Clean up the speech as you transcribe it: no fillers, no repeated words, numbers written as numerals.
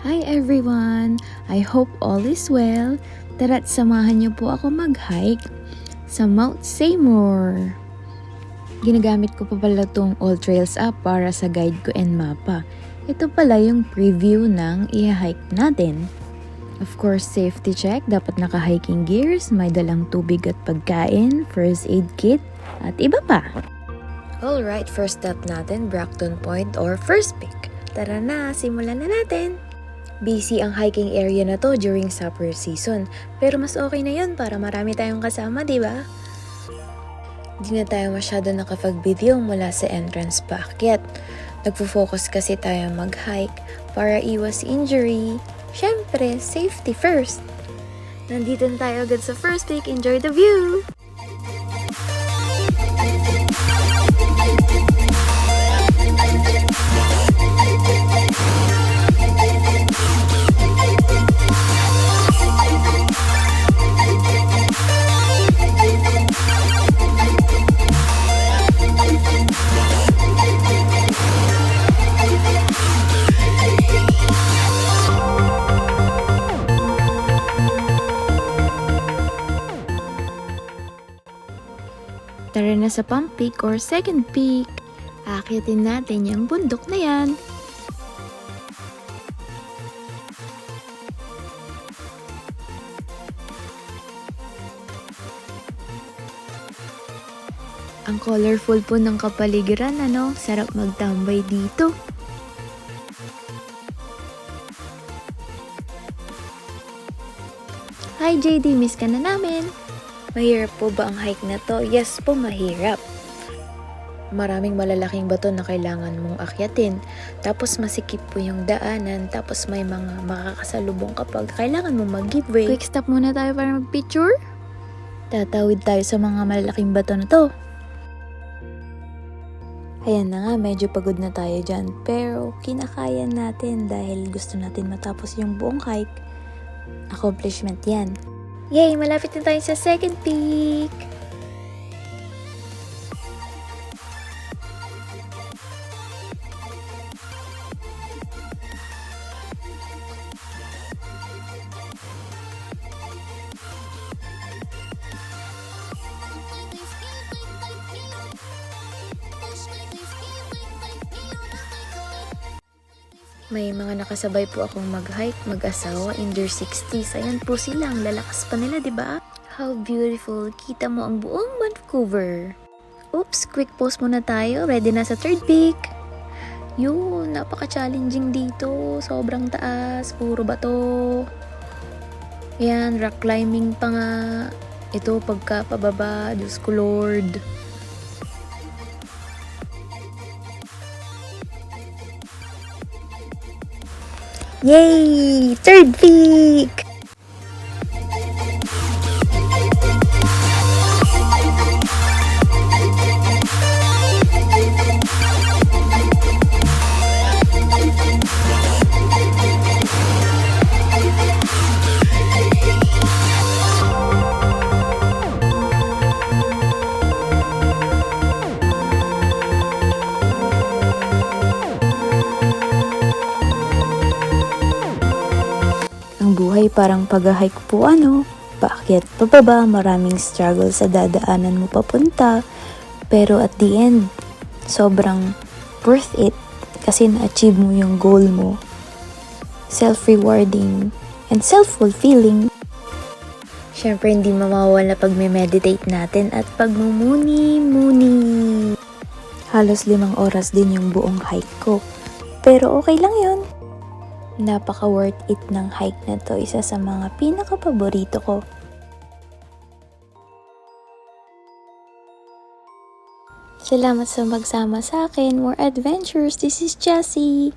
Hi everyone! I hope all is well. Tara't samahan niyo po ako mag-hike sa Mount Seymour. Ginagamit ko pa pala tong All Trails app para sa guide ko and mapa. Ito pala yung preview ng i-hike natin. Of course, safety check, dapat naka-hiking gears, may dalang tubig at pagkain, first aid kit, at iba pa. Alright, first step natin, Bracton Point or First Peak. Tara na, simulan na natin! Busy ang hiking area na to during supper season, pero mas okay na yun para marami tayong kasama, di ba? Di na tayo masyado nakapag-video mula sa entrance paakyat. Nagpo-focus kasi tayo mag-hike para iwas injury. Syempre, safety first. Nandito na tayo agad sa First Peak. Enjoy the view! Tara na sa Pump Peak or Second Peak. Akyatin natin yung bundok na yan. Ang colorful po ng kapaligiran, ano? Sarap magtambay dito. Hi JD, miss ka na namin. Mahirap po ba ang hike na to? Yes po, mahirap. Maraming malalaking bato na kailangan mong akyatin. Tapos masikip po yung daanan. Tapos may mga makakasalubong kapag kailangan mong mag-give way. Quick stop muna tayo para mag-picture. Tatawid tayo sa mga malalaking bato na to. Ayan na nga, medyo pagod na tayo dyan. Pero kinakaya natin dahil gusto natin matapos yung buong hike. Accomplishment yan. Yay! Malapit na tayo sa Second Peak! May mga nakasabay po akong mag-hike, mag-asawa in their 60s. Ayan po sila, ang lalakas pa nila, di ba? How beautiful! Kita mo ang buong Vancouver. Oops, quick pause muna tayo. Ready na sa third peak. Yun, napaka-challenging dito. Sobrang taas, puro bato. Ayan, rock climbing pa nga. Ito, pagka pababa, Diyos ko Lord. Yay! Third peak! Ang buhay parang pag-hike po ano, paakyat pababa, maraming struggle sa dadaanan mo papunta, pero at the end, sobrang worth it kasi na-achieve mo yung goal mo. Self-rewarding and self-fulfilling. Syempre hindi mawawala pag may meditate natin at pagmumuni-muni. Halos 5 oras din yung buong hike ko, pero okay lang yun. Napaka-worth it ng hike na to. Isa sa mga pinaka-paborito ko. Salamat sa magsama sa akin. More adventures. This is Jessie.